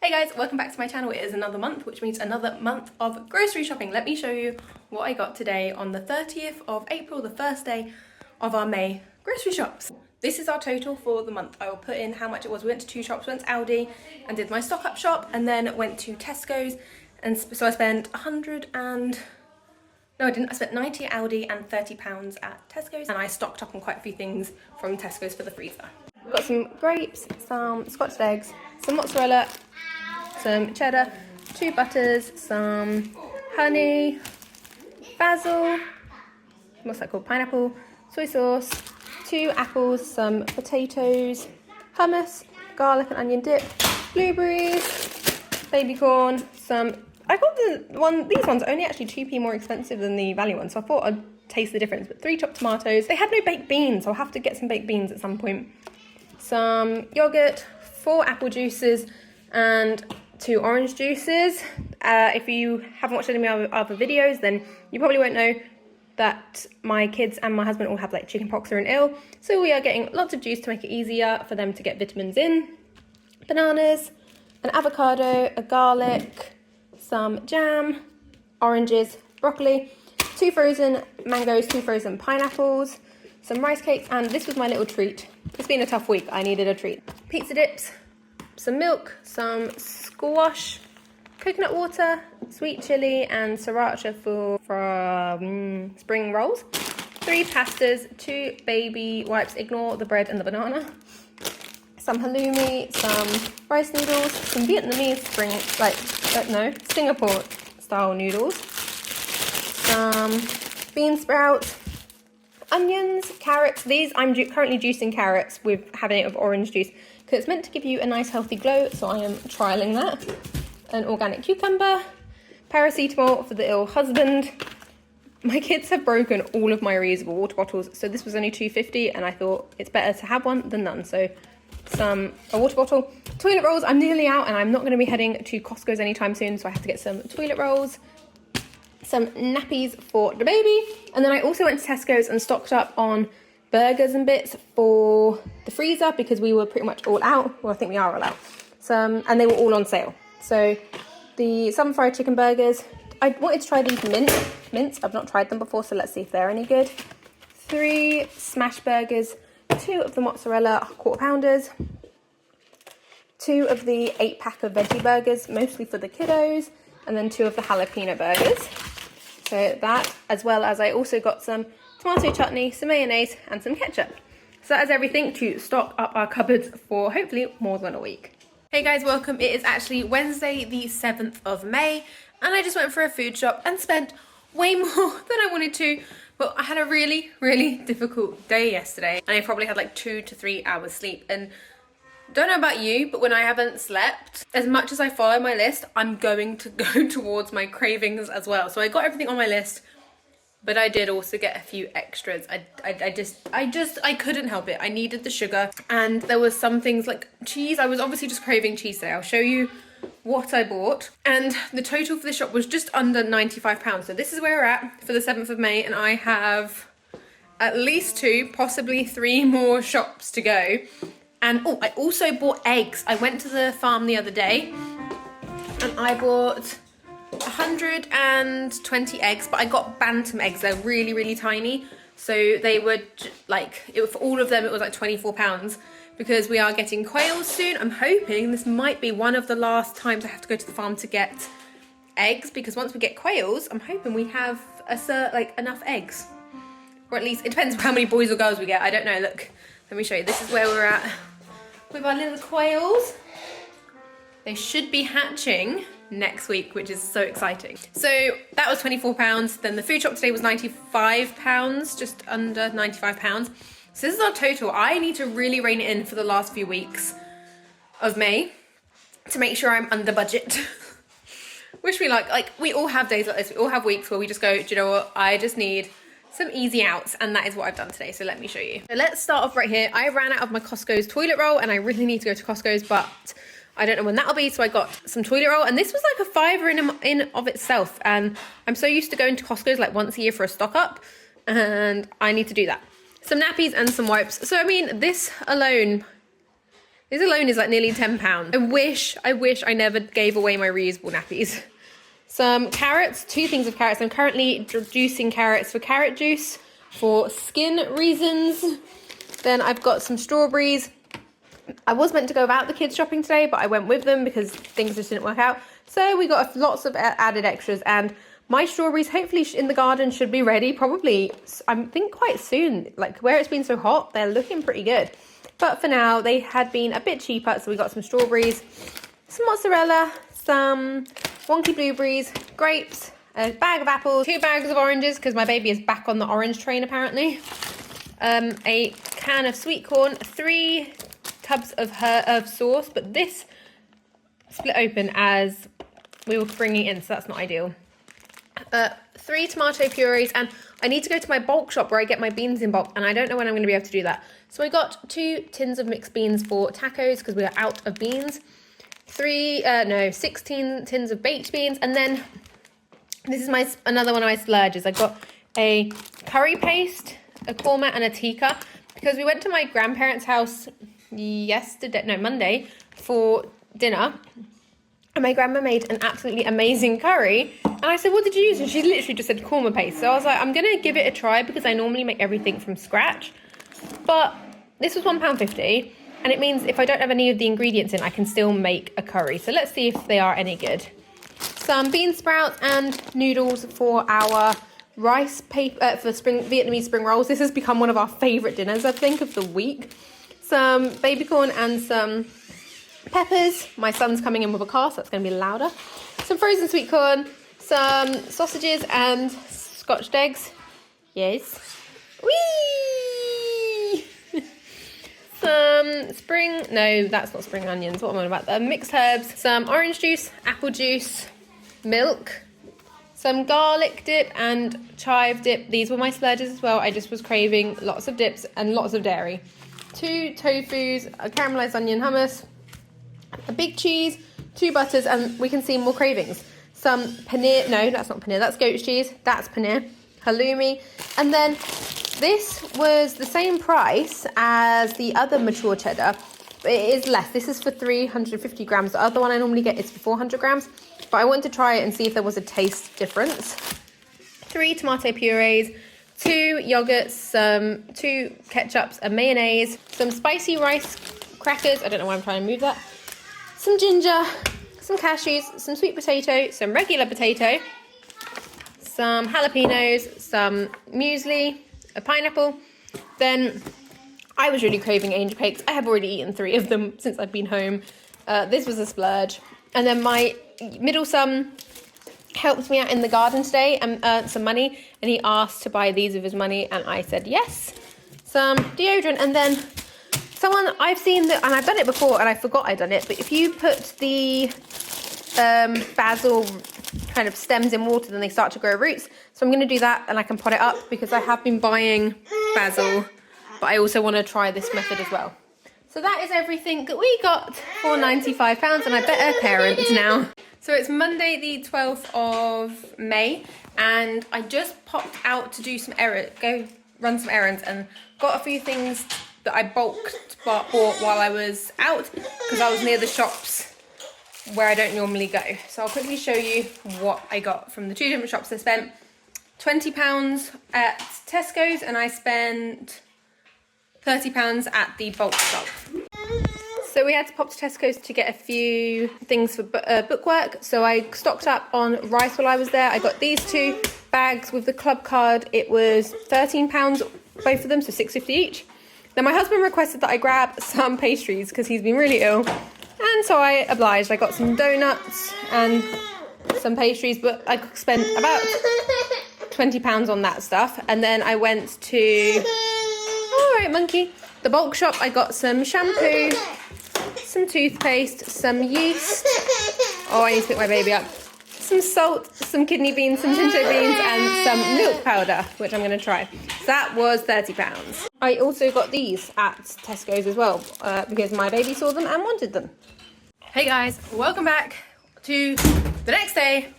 Hey guys, welcome back to my channel. It is another month, which means another month of grocery shopping. Let me show you what I got today on the 30th of April, the first day of our May grocery shops. This is our total for the month. I will put in how much it was. We went to two shops, went to Aldi and did my stock up shop, and then went to Tesco's, and so I spent no, I didn't. I spent 90 at Aldi and £30 at Tesco's, and I stocked up on quite a few things from Tesco's for the freezer. I've got some grapes, some Scotch eggs, some mozzarella, some cheddar, 2 butters, some honey, basil, what's that called, pineapple, soy sauce, 2 apples, some potatoes, hummus, garlic and onion dip, blueberries, baby corn, some, I got these ones only actually 2p more expensive than the value one, so I thought I'd taste the difference, but 3 chopped tomatoes. They had no baked beans, so I'll have to get some baked beans at some point. Some yogurt, 4 apple juices, and 2 orange juices. If you haven't watched any of my other videos, then you probably won't know that my kids and my husband all have like chicken pox or an ill, so we are getting lots of juice to make it easier for them to get vitamins in. Bananas, an avocado, a garlic, some jam, oranges, broccoli, 2 frozen mangoes, 2 frozen pineapples, some rice cakes, and this was my little treat. It's been a tough week, I needed a treat. Pizza dips, some milk, some squash, coconut water, sweet chilli and sriracha for spring rolls, 3 pastas, 2 baby wipes, ignore the bread and the banana, some halloumi, some rice noodles, some Vietnamese Singapore style noodles, some bean sprouts, onions, carrots. These I'm currently juicing carrots with having it with orange juice because it's meant to give you a nice healthy glow, so I am trialing that. An organic cucumber, paracetamol for the ill husband. My kids have broken all of my reusable water bottles, so this was only £2.50 and I thought it's better to have one than none. So a water bottle, toilet rolls. I'm nearly out and I'm not going to be heading to Costco's anytime soon, so I have to get some toilet rolls, some nappies for the baby, and then I also went to Tesco's and stocked up on burgers and bits for the freezer because we were pretty much all out. Well, I think we are all out. And they were all on sale. So some fried chicken burgers. I wanted to try these mints. I've not tried them before, so let's see if they're any good. 3 smash burgers, 2 of the mozzarella quarter pounders, 2 of the 8-pack of veggie burgers, mostly for the kiddos, and then 2 of the jalapeno burgers. So that, as well as I also got some tomato chutney, some mayonnaise and some ketchup. So that is everything to stock up our cupboards for hopefully more than a week. Hey guys, welcome. It is actually Wednesday the 7th of May and I just went for a food shop and spent way more than I wanted to, but I had a really, really difficult day yesterday and I probably had like 2 to 3 hours sleep, and don't know about you, but when I haven't slept, as much as I follow my list, I'm going to go towards my cravings as well. So I got everything on my list, but I did also get a few extras. I couldn't help it. I needed the sugar, and there was some things like cheese. I was obviously just craving cheese today. I'll show you what I bought, and the total for this shop was just under £95. So this is where we're at for the 7th of May, and I have at least 2, possibly 3 more shops to go. And oh, I also bought eggs. I went to the farm the other day and I bought 120 eggs, but I got bantam eggs. They're really, really tiny. So they were for all of them, it was like £24 because we are getting quails soon. I'm hoping this might be one of the last times I have to go to the farm to get eggs, because once we get quails, I'm hoping we have enough eggs. Or at least, it depends how many boys or girls we get. I don't know. Look, let me show you. This is where we're at with our little quails. They should be hatching next week, which is so exciting. So that was £24. Then the food shop today was £95, just under £95. So this is our total. I need to really rein it in for the last few weeks of May to make sure I'm under budget. Which we like we all have days like this. We all have weeks where we just go, do you know what? I just need some easy outs, and that is what I've done today. So let me show you. So let's start off right here. I ran out of my Costco's toilet roll and I really need to go to Costco's, but I don't know when that'll be, so I got some toilet roll, and this was like a £5 in of itself, and I'm so used to going to Costco's like once a year for a stock up, and I need to do that. Some nappies and some wipes. So I mean, this alone This alone is like nearly £10. I wish I never gave away my reusable nappies. Some carrots, 2 things of carrots. I'm currently juicing carrots for carrot juice for skin reasons. Then I've got some strawberries. I was meant to go without the kids shopping today, but I went with them because things just didn't work out. So we got lots of added extras, and my strawberries hopefully in the garden should be ready probably, I think, quite soon. Like where it's been so hot, they're looking pretty good. But for now, they had been a bit cheaper, so we got some strawberries, some mozzarella, some wonky blueberries, grapes, a bag of apples, 2 bags of oranges, because my baby is back on the orange train apparently, a can of sweet corn, 3 tubs of sauce, but this split open as we were bringing in, so that's not ideal. 3 tomato purees, and I need to go to my bulk shop where I get my beans in bulk, and I don't know when I'm going to be able to do that. So I got 2 tins of mixed beans for tacos because we are out of beans. 16 tins of baked beans, and then this is another one of my splurges. I got a curry paste, a korma, and a tikka because we went to my grandparents' house Monday for dinner. And my grandma made an absolutely amazing curry. And I said, what did you use? And she literally just said korma paste. So I was like, I'm going to give it a try because I normally make everything from scratch. But this was £1.50. And it means if I don't have any of the ingredients in, I can still make a curry. So let's see if they are any good. Some bean sprouts and noodles for our rice paper, for Vietnamese spring rolls. This has become one of our favourite dinners, I think, of the week. Some baby corn and some peppers. My son's coming in with a car, so that's going to be louder. Some frozen sweet corn, some sausages and scotched eggs. Yes. Whee! Some that's not spring onions. What am I on about? Mixed herbs, some orange juice, apple juice, milk, some garlic dip and chive dip. These were my splurges as well. I just was craving lots of dips and lots of dairy. 2 tofus, a caramelized onion hummus, a big cheese, 2 butters, and we can see more cravings. Some paneer, no, that's not paneer, that's goat cheese, that's paneer, halloumi, and then this was the same price as the other mature cheddar, but it is less. This is for 350 grams. The other one I normally get is for 400 grams, but I wanted to try it and see if there was a taste difference. 3 tomato purees, 2 yogurts, some 2 ketchups, a mayonnaise, some spicy rice crackers, I don't know why I'm trying to move that, some ginger, some cashews, some sweet potato, some regular potato, some jalapenos, some muesli, a pineapple. Then I was really craving angel cakes. I have already eaten 3 of them since I've been home. This was a splurge. And then my middle son helped me out in the garden today and earned some money, and he asked to buy these with his money, and I said yes. Some deodorant, and then I've seen that, and I've done it before and I forgot I'd done it, but if you put the basil kind of stems in water, then they start to grow roots. So I'm going to do that, and I can pot it up because I have been buying basil, but I also want to try this method as well. So that is everything that we got for £95, and I better parent now. So it's Monday the 12th of May, and I just popped out to do go run some errands, and got a few things that I bought while I was out because I was near the shops where I don't normally go. So I'll quickly show you what I got from the 2 different shops. I spent £20 at Tesco's, and I spent £30 at the bulk shop. So we had to pop to Tesco's to get a few things for bookwork. So I stocked up on rice while I was there. I got these 2 bags with the club card. It was £13 both of them, so £6.50 each. Then my husband requested that I grab some pastries because he's been really ill. And so I obliged. I got some donuts and some pastries, but I spent about £20 on that stuff. And then I went to, all right, monkey, the bulk shop. I got some shampoo, some toothpaste, some yeast. Oh, I need to pick my baby up. Some salt, some kidney beans, some pinto beans, and some milk powder, which I'm going to try. So that was £30. I also got these at Tesco's as well, because my baby saw them and wanted them. Hey guys, welcome back to the next day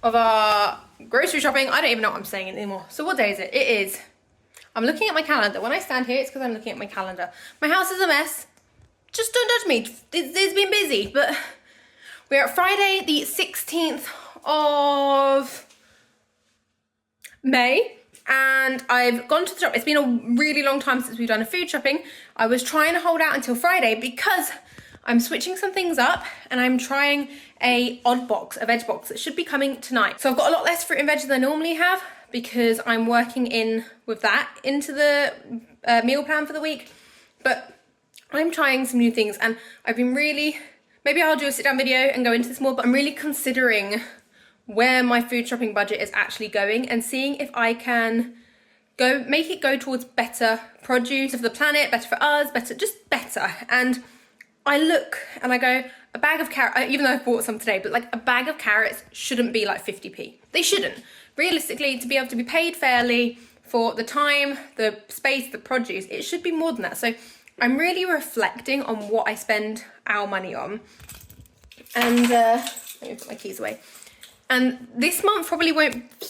of our grocery shopping. I don't even know what I'm saying anymore. So what day is it? It is, I'm looking at my calendar. When I stand here, it's because I'm looking at my calendar. My house is a mess. just don't judge me. It's been busy, but we're at Friday the 16th of May, and I've gone to the shop. It's been a really long time since we've done a food shopping. I was trying to hold out until Friday because I'm switching some things up and I'm trying a oddbox, a veg box that should be coming tonight. So I've got a lot less fruit and veg than I normally have because I'm working in with that into the meal plan for the week. But I'm trying some new things and I've been really, maybe I'll do a sit down video and go into this more, but I'm really considering where my food shopping budget is actually going and seeing if I can make it go towards better produce for the planet, better for us, just better. And I look and I go, a bag of carrots, even though I've bought some today, but like a bag of carrots shouldn't be like 50p. They shouldn't. Realistically, to be able to be paid fairly for the time, the space, the produce, it should be more than that. So I'm really reflecting on what I spend our money on. And let me put my keys away. And this month probably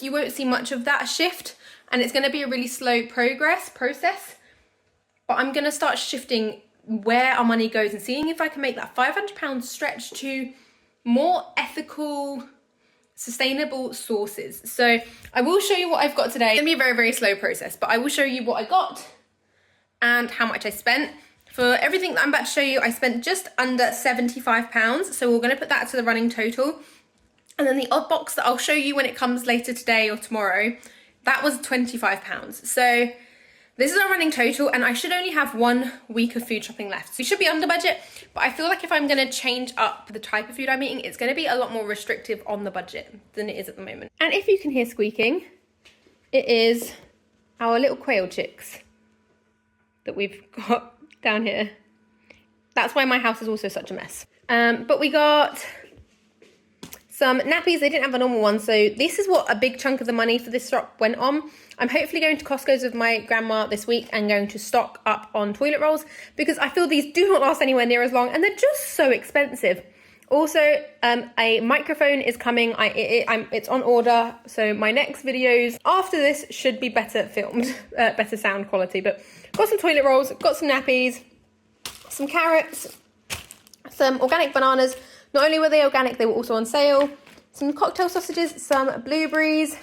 you won't see much of that shift, and it's going to be a really slow process. But I'm going to start shifting where our money goes and seeing if I can make that £500 stretch to more ethical, sustainable sources. So I will show you what I've got today. It's going to be a very, very slow process, but I will show you what I got and how much I spent. For everything that I'm about to show you, I spent just under £75. So we're going to put that to the running total. And then the odd box that I'll show you when it comes later today or tomorrow, that was £25. So this is our running total, and I should only have 1 week of food shopping left. So we should be under budget, but I feel like if I'm gonna change up the type of food I'm eating, it's gonna be a lot more restrictive on the budget than it is at the moment. And if you can hear squeaking, it is our little quail chicks that we've got down here. That's why my house is also such a mess. But we got some nappies. They didn't have a normal one, so this is what a big chunk of the money for this shop went on. I'm hopefully going to Costco's with my grandma this week and going to stock up on toilet rolls because I feel these do not last anywhere near as long and they're just so expensive. Also, a microphone is coming. It's on order, so my next videos after this should be better filmed, better sound quality. But got some toilet rolls, got some nappies, some carrots, some organic bananas. Not only were they organic, they were also on sale. Some cocktail sausages, some blueberries,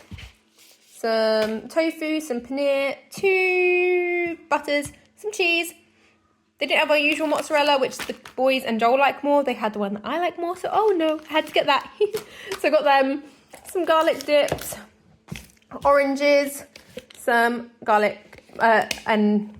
some tofu, some paneer, 2 butters, some cheese. They didn't have our usual mozzarella, which the boys and Joel like more. They had the one that I like more, so oh no, I had to get that. So I got them some garlic dips, oranges, some garlic and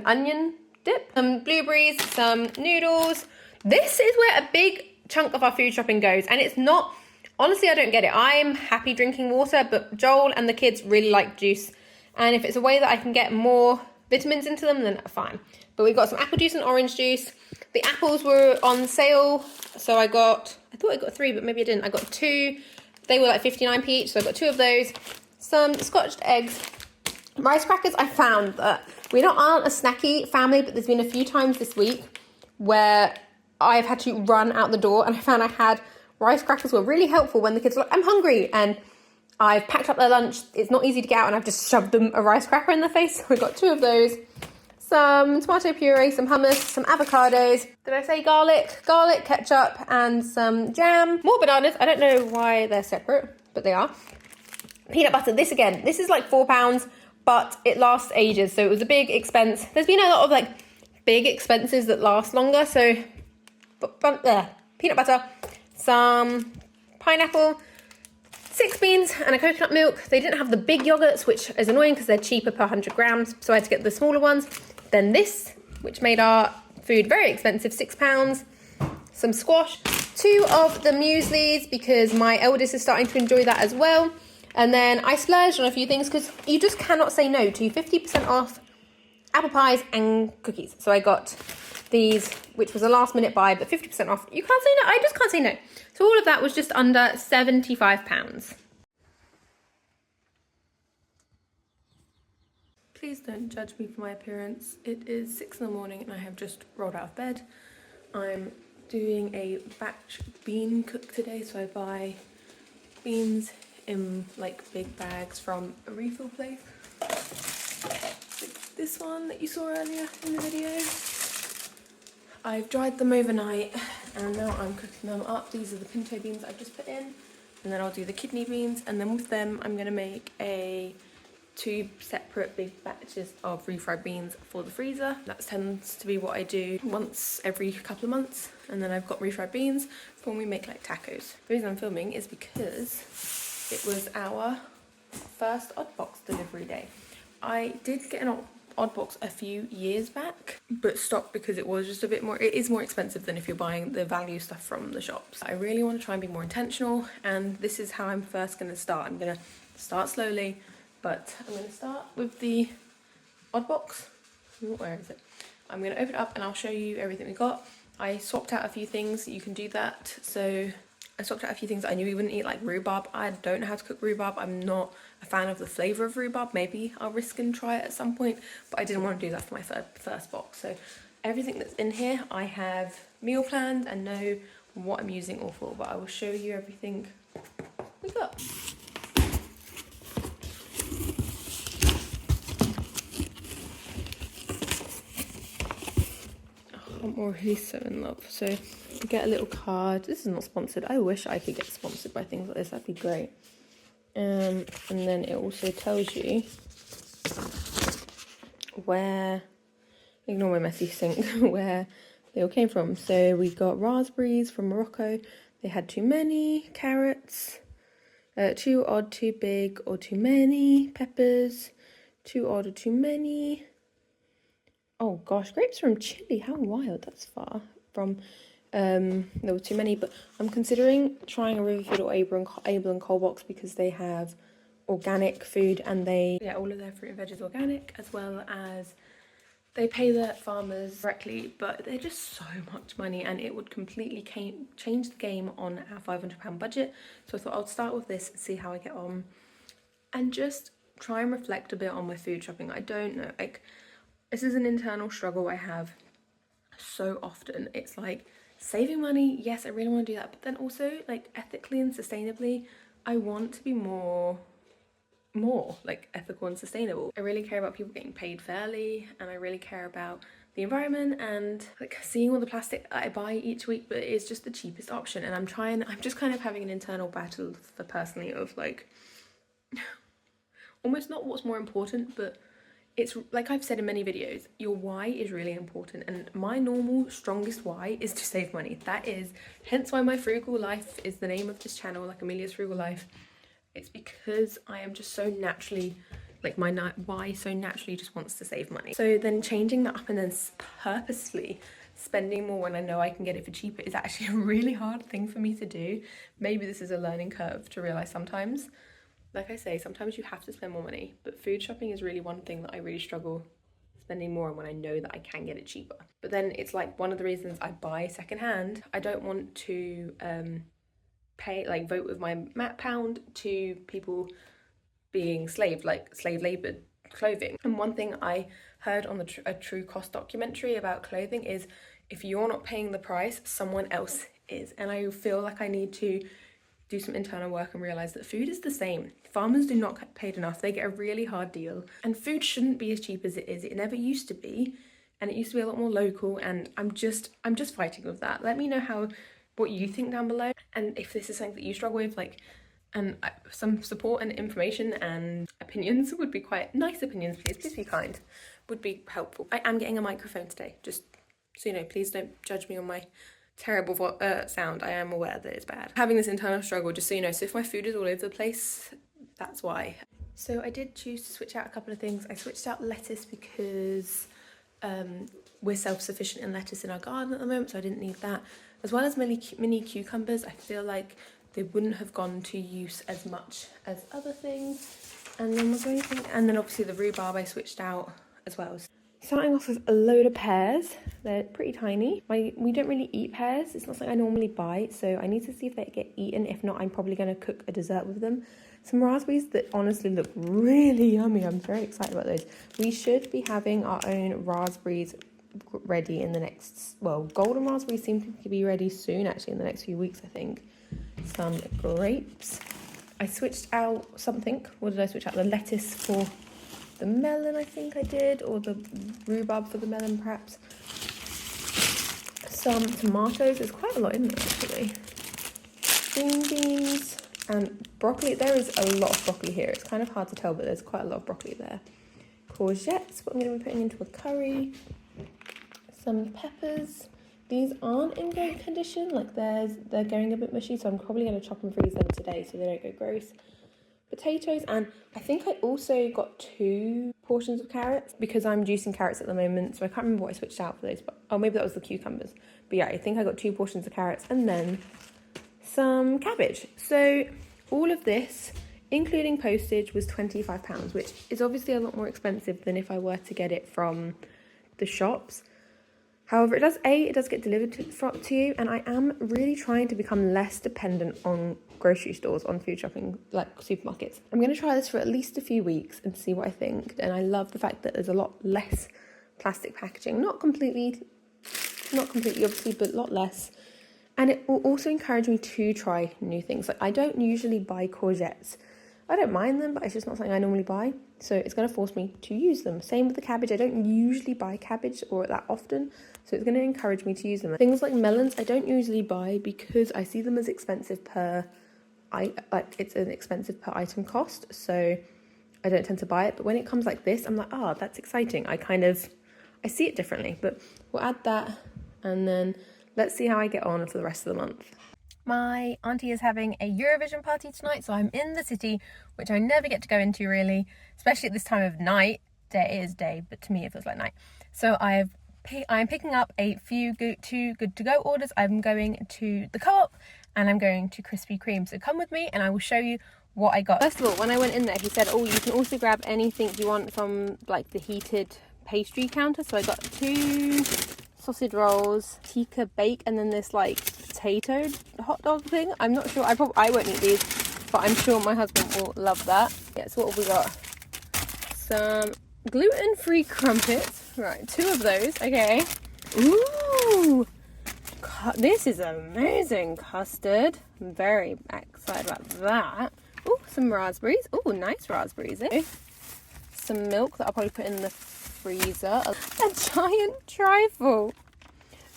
onion dip, some blueberries, some noodles. This is where a big chunk of our food shopping goes, and it's not, honestly, I don't get it. I'm happy drinking water, but Joel and the kids really like juice, and if it's a way that I can get more vitamins into them, then fine. But we got some apple juice and orange juice. The apples were on sale, so I thought I got 3, but maybe I didn't. I got 2. They were like 59p each, so I got 2 of those. Some scotched eggs. Rice crackers. I found that we aren't a snacky family, but there's been a few times this week where I've had to run out the door, and I found I had rice crackers were really helpful when the kids were like, I'm hungry, and I've packed up their lunch. It's not easy to get out, and I've just shoved them a rice cracker in the face. So I got 2 of those. Some tomato puree, some hummus, some avocados. Did I say garlic? Garlic, ketchup, and some jam. More bananas. I don't know why they're separate, but they are. Peanut butter. This again. This is like £4, but it lasts ages, so it was a big expense. There's been a lot of like big expenses that last longer, so peanut butter, some pineapple, 6 beans and a coconut milk. They didn't have the big yogurts, which is annoying because they're cheaper per 100 grams, so I had to get the smaller ones. Then this, which made our food very expensive, £6. Some squash, 2 of the mueslis because my eldest is starting to enjoy that as well. And then I splurged on a few things because you just cannot say no to 50% off apple pies and cookies. So I got these, which was a last minute buy, but 50% off. You can't say no. I just can't say no. So all of that was just under £75. Please don't judge me for my appearance. It is 6 in the morning and I have just rolled out of bed. I'm doing a batch bean cook today, so I buy beans in like big bags from a refill place. Like this one that you saw earlier in the video. I've dried them overnight and now I'm cooking them up. These are the pinto beans I've just put in, and then I'll do the kidney beans, and then with them I'm gonna make two separate big batches of refried beans for the freezer. That tends to be what I do once every couple of months, and then I've got refried beans for when we make like tacos. The reason I'm filming is because it was our first oddbox delivery day. I did get an oddbox a few years back, but stopped because it was just a bit more, it is more expensive than if you're buying the value stuff from the shops. I really want to try and be more intentional, and this is how I'm first going to start. I'm going to start slowly, but I'm going to start with the oddbox. Where is it? I'm going to open it up and I'll show you everything we got. I swapped out a few things. You can do that. So I swapped out a few things I knew we wouldn't eat, like rhubarb. I don't know how to cook rhubarb. I'm not a fan of the flavour of rhubarb. Maybe I'll risk and try it at some point, but I didn't want to do that for my first box. So everything that's in here, I have meal planned and know what I'm using all for, but I will show you everything we got. I'm already so in love. So you get a little card. This is not sponsored. I wish I could get sponsored by things like this. That'd be great. And then it also tells you where, ignore my messy sink, where they all came from. So we got raspberries from Morocco. They had too many. Carrots, too odd, too big, or too many. Peppers, too odd or too many. Oh gosh, grapes from Chile. How wild. That's far from. There were too many, but I'm considering trying a Riverfood or Able and Cole box because they have organic food, and all of their fruit and veg is organic, as well as they pay the farmers directly, but they're just so much money and it would completely change the game on our £500 budget. So I thought I'd start with this and see how I get on and just try and reflect a bit on my food shopping. I don't know, like, this is an internal struggle I have so often. It's like, saving money, yes, I really want to do that, but then also like ethically and sustainably, I want to be more like ethical and sustainable. I really care about people getting paid fairly, and I really care about the environment and like seeing all the plastic that I buy each week, but it's just the cheapest option. And I'm just kind of having an internal battle for personally of like almost not what's more important, but it's like I've said in many videos, your why is really important, and my normal strongest why is to save money. That is hence why my Frugal Life is the name of this channel, like Amelia's Frugal Life. It's because I am just so naturally, like my why so naturally just wants to save money. So then changing that up and then purposely spending more when I know I can get it for cheaper is actually a really hard thing for me to do. Maybe this is a learning curve to realise sometimes. Like I say, sometimes you have to spend more money, but food shopping is really one thing that I really struggle spending more on when I know that I can get it cheaper. But then it's like one of the reasons I buy secondhand. I don't want to vote with my £1 to people being slave labor clothing. And one thing I heard on a true cost documentary about clothing is if you're not paying the price, someone else is. And I feel like I need to do some internal work and realise that food is the same. Farmers do not get paid enough. They get a really hard deal. And food shouldn't be as cheap as it is. It never used to be. And it used to be a lot more local. And I'm just fighting with that. Let me know what you think down below. And if this is something that you struggle with, like, and some support and information and opinions would be quite nice. Opinions, please be kind, would be helpful. I am getting a microphone today, just so you know. Please don't judge me on my terrible sound. I am aware that it's bad. Having this internal struggle, just so you know. So if my food is all over the place, that's why. So I did choose to switch out a couple of things. I switched out lettuce because we're self-sufficient in lettuce in our garden at the moment, so I didn't need that. As well as mini cucumbers, I feel like they wouldn't have gone to use as much as other things. And then was there anything? And then obviously the rhubarb I switched out as well. Starting off with a load of pears. They're pretty tiny. We don't really eat pears. It's not something I normally buy, so I need to see if they get eaten. If not, I'm probably going to cook a dessert with them. Some raspberries that honestly look really yummy. I'm very excited about those. We should be having our own raspberries ready in the next, well, golden raspberries seem to be ready soon, actually in the next few weeks, I think. Some grapes. I switched out something. What did I switch out? The lettuce for the melon, I think I did, or the rhubarb for the melon perhaps. some tomatoes. There's quite a lot in there actually. Green beans and broccoli. There is a lot of broccoli here. It's kind of hard to tell, but there's quite a lot of broccoli there. Courgettes, what I'm going to be putting into a curry. Some peppers. These aren't in great condition, like they're going a bit mushy, so I'm probably going to chop and freeze them today so they don't go gross. Potatoes, and I think I also got 2 portions of carrots because I'm juicing carrots at the moment, so I can't remember what I switched out for those, but oh, maybe that was the cucumbers. But yeah, I think I got 2 portions of carrots and then some cabbage. So all of this, including postage, was £25, which is obviously a lot more expensive than if I were to get it from the shops. However, it does get delivered to you, and I am really trying to become less dependent on grocery stores, on food shopping, like supermarkets. I'm going to try this for at least a few weeks and see what I think. And I love the fact that there's a lot less plastic packaging. Not completely obviously, but a lot less. And it will also encourage me to try new things. Like, I don't usually buy courgettes. I don't mind them, but it's just not something I normally buy. So it's going to force me to use them. Same with the cabbage. I don't usually buy cabbage or that often. So it's going to encourage me to use them. Things like melons, I don't usually buy because I see them as expensive it's an expensive per item cost. So I don't tend to buy it. But when it comes like this, I'm like, oh, that's exciting. I see it differently. But we'll add that and then let's see how I get on for the rest of the month. My auntie is having a Eurovision party tonight, so I'm in the city, which I never get to go into really, especially at this time of night. Day is day, but to me it feels like night. So I'm picking up a few good to go orders. I'm going to the Co-op and I'm going to Krispy Kreme. So come with me and I will show you what I got. First of all, when I went in there, he said, oh, you can also grab anything you want from like the heated pastry counter. So I got 2 sausage rolls, tikka bake, and then this like potato hot dog thing. I'm not sure, I won't eat these, but I'm sure my husband will love that. Yeah, so what have we got? Some gluten-free crumpets. Right, 2 of those, okay. Ooh, this is amazing. Custard. I'm very excited about that. Ooh, some raspberries. Ooh, nice raspberries, eh? Some milk that I'll probably put in the freezer. A giant trifle.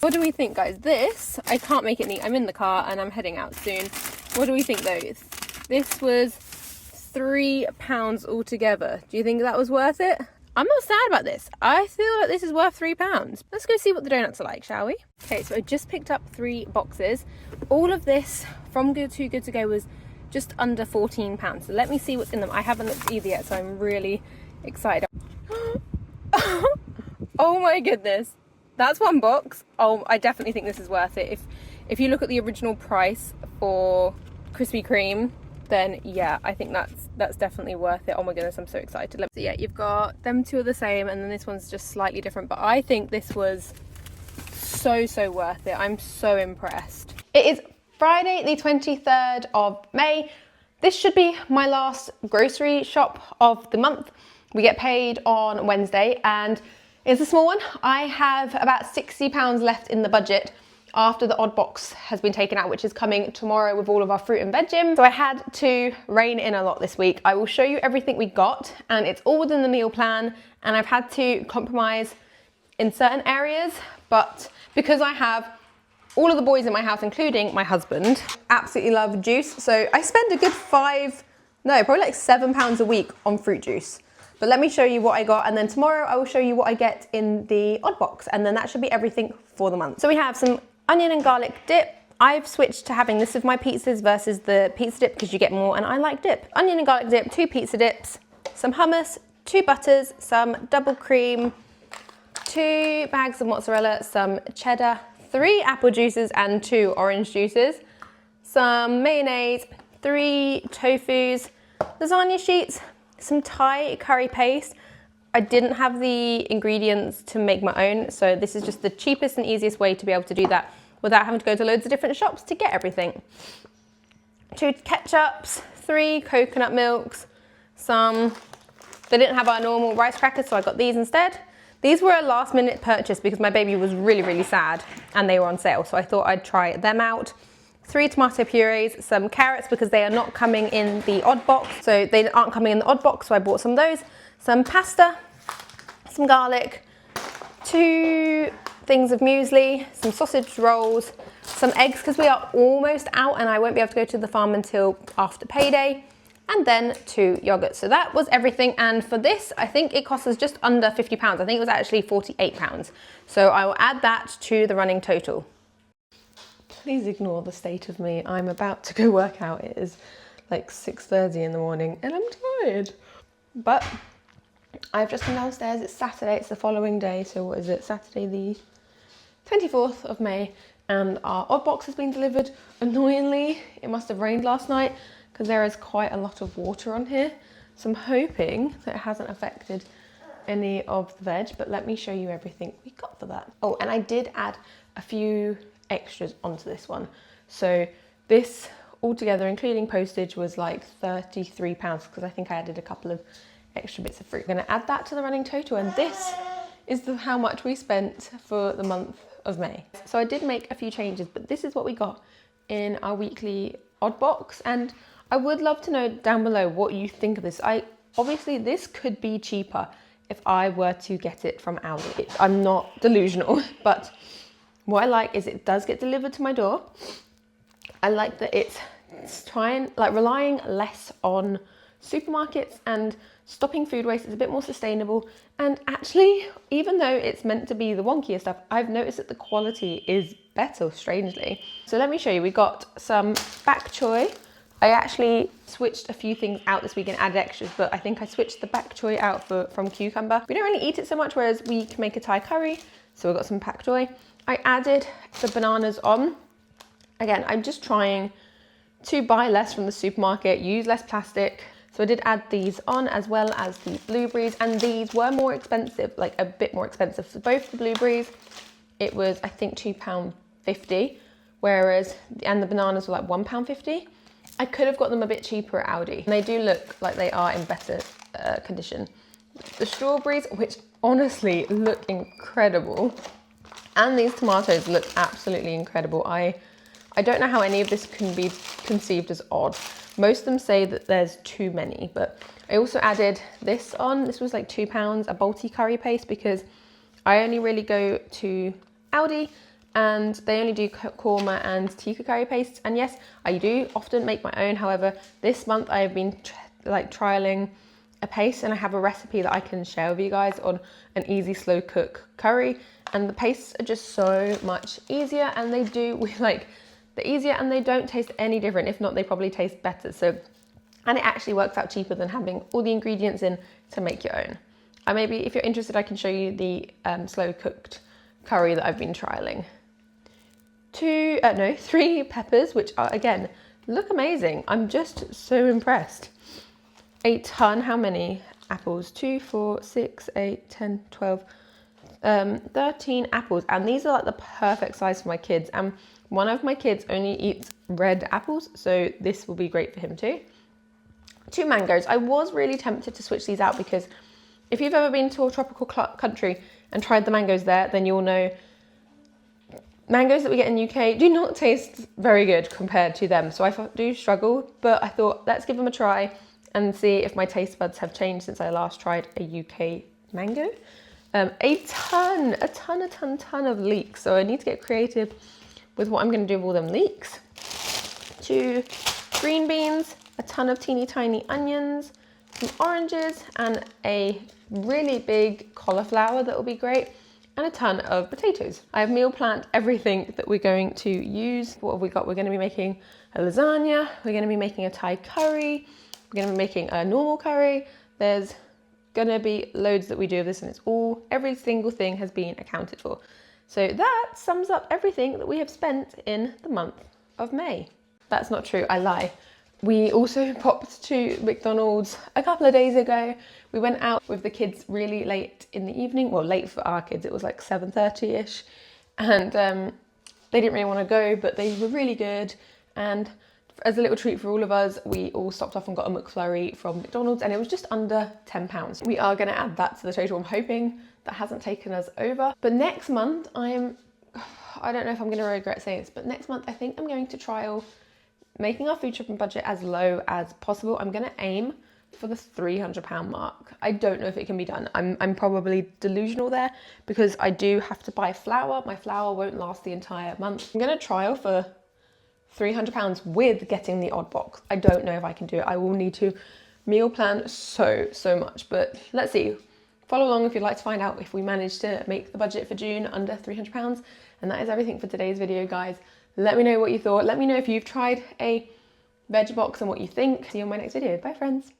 What do we think, guys? This, I can't make it neat. I'm in the car and I'm heading out soon. What do we think, though? This was £3 altogether. Do you think that was worth it? I'm not sad about this. I feel like this is worth £3. Let's go see what the donuts are like, shall we? Okay, so I just picked up 3 boxes. All of this from Good to Go was just under £14. So let me see what's in them. I haven't looked either yet, so I'm really excited. Oh my goodness. That's 1 box. Oh, I definitely think this is worth it. If you look at the original price for Krispy Kreme, then yeah, I think that's definitely worth it. Oh my goodness, I'm so excited. So yeah, you've got them 2 are the same and then this one's just slightly different, but I think this was so worth it. I'm so impressed. It is Friday the 23rd of May. This should be my last grocery shop of the month. We get paid on Wednesday and it's a small one. I have about £60 left in the budget after the oddbox has been taken out, which is coming tomorrow with all of our fruit and veg in. So I had to rein in a lot this week. I will show you everything we got and it's all within the meal plan and I've had to compromise in certain areas, but because I have all of the boys in my house, including my husband, absolutely love juice. So I spend a good probably like £7 a week on fruit juice. But let me show you what I got and then tomorrow I will show you what I get in the oddbox and then that should be everything for the month. So we have some onion and garlic dip. I've switched to having this with my pizzas versus the pizza dip because you get more and I like dip. Onion and garlic dip, 2 pizza dips, some hummus, 2 butters, some double cream, 2 bags of mozzarella, some cheddar, 3 apple juices and 2 orange juices, some mayonnaise, 3 tofus, lasagna sheets, some Thai curry paste. I didn't have the ingredients to make my own, so this is just the cheapest and easiest way to be able to do that without having to go to loads of different shops to get everything. 2 ketchups, 3 coconut milks, they didn't have our normal rice crackers, so I got these instead. These were a last minute purchase because my baby was really sad and they were on sale, so I thought I'd try them out. 3 tomato purees, some carrots because they are not coming in the oddbox, so they aren't coming in the oddbox, so I bought some of those. Some pasta, some garlic, 3 things of muesli, some sausage rolls, some eggs because we are almost out and I won't be able to go to the farm until after payday, and then 2 yogurts. So that was everything. And for this, I think it cost us just under £50. I think it was actually £48. So I will add that to the running total. Please ignore the state of me. I'm about to go work out. It is like 6:30 in the morning and I'm tired. But I've just come downstairs. It's Saturday, it's the following day. So what is it? Saturday the 24th of May. And our oddbox has been delivered. Annoyingly, it must have rained last night because there is quite a lot of water on here. So I'm hoping that it hasn't affected any of the veg, but let me show you everything we got for that. Oh, and I did add a few extras onto this one. So this altogether, including postage, was like £33 because I think I added a couple of extra bits of fruit. I'm going to add that to the running total, and this is how much we spent for the month of May. So I did make a few changes, but this is what we got in our weekly odd box, and I would love to know down below what you think of this. Obviously this could be cheaper if I were to get it from Aldi. I'm not delusional, but what I like is it does get delivered to my door. I like that it's relying less on supermarkets and stopping food waste. It's a bit more sustainable. And actually, even though it's meant to be the wonkier stuff, I've noticed that the quality is better, strangely. So let me show you. We got some bok choy. I actually switched a few things out this week and added extras, but I think I switched the bok choy out from cucumber. We don't really eat it so much, whereas we can make a Thai curry. So we've got some bok choy. I added the bananas on. Again, I'm just trying to buy less from the supermarket, use less plastic. So I did add these on, as well as the blueberries, and these were more expensive, like a bit more expensive. So both the blueberries, it was, I think, £2.50, whereas, and the bananas were like £1.50. I could have got them a bit cheaper at Aldi. And they do look like they are in better condition. The strawberries, which honestly look incredible, and these tomatoes look absolutely incredible. I don't know how any of this can be conceived as odd. Most of them say that there's too many, but I also added this on. This was like £2, a Balti curry paste, because I only really go to Aldi and they only do korma and tikka curry pastes. And yes, I do often make my own. However, this month I have been trialing a paste, and I have a recipe that I can share with you guys on an easy slow cook curry. And the pastes are just so much easier, and they're easier and they don't taste any different. If not, they probably taste better. So, and it actually works out cheaper than having all the ingredients in to make your own. Maybe if you're interested, I can show you the slow cooked curry that I've been trialing. 3 peppers, which are, again, look amazing. I'm just so impressed. A ton, how many apples? 2, 4, 6, 8, 10, 12, 13 apples. And these are like the perfect size for my kids. And one of my kids only eats red apples, so this will be great for him too. 2 mangoes. I was really tempted to switch these out, because if you've ever been to a tropical country and tried the mangoes there, then you'll know mangoes that we get in the UK do not taste very good compared to them. So I do struggle, but I thought, let's give them a try and see if my taste buds have changed since I last tried a UK mango. A ton of leeks. So I need to get creative with what I'm going to do with all them leeks. 2 green beans, a ton of teeny tiny onions, some oranges, and a really big cauliflower that will be great, and a ton of potatoes. I have meal planned everything that we're going to use. What have we got? We're going to be making a lasagna, we're going to be making a Thai curry, we're going to be making a normal curry. There's going to be loads that we do of this, and every single thing has been accounted for. So that sums up everything that we have spent in the month of May. That's not true, I lie. We also popped to McDonald's a couple of days ago. We went out with the kids really late in the evening. Well, late for our kids, it was like 7:30ish. And they didn't really want to go, but they were really good. And as a little treat for all of us, we all stopped off and got a McFlurry from McDonald's, and it was just under £10. We are going to add that to the total. I'm hoping that hasn't taken us over. But next month, I don't know if I'm going to regret saying this, but next month I think I'm going to trial making our food shopping budget as low as possible. I'm going to aim for the £300 mark. I don't know if it can be done. I'm probably delusional there because I do have to buy flour. My flour won't last the entire month. I'm gonna trial for £300 with getting the odd box. I don't know if I can do it. I will need to meal plan so much, but let's see. Follow along if you'd like to find out if we managed to make the budget for June under £300. And that is everything for today's video, guys. Let me know what you thought. Let me know if you've tried a veg box and what you think. See you in my next video. Bye, friends.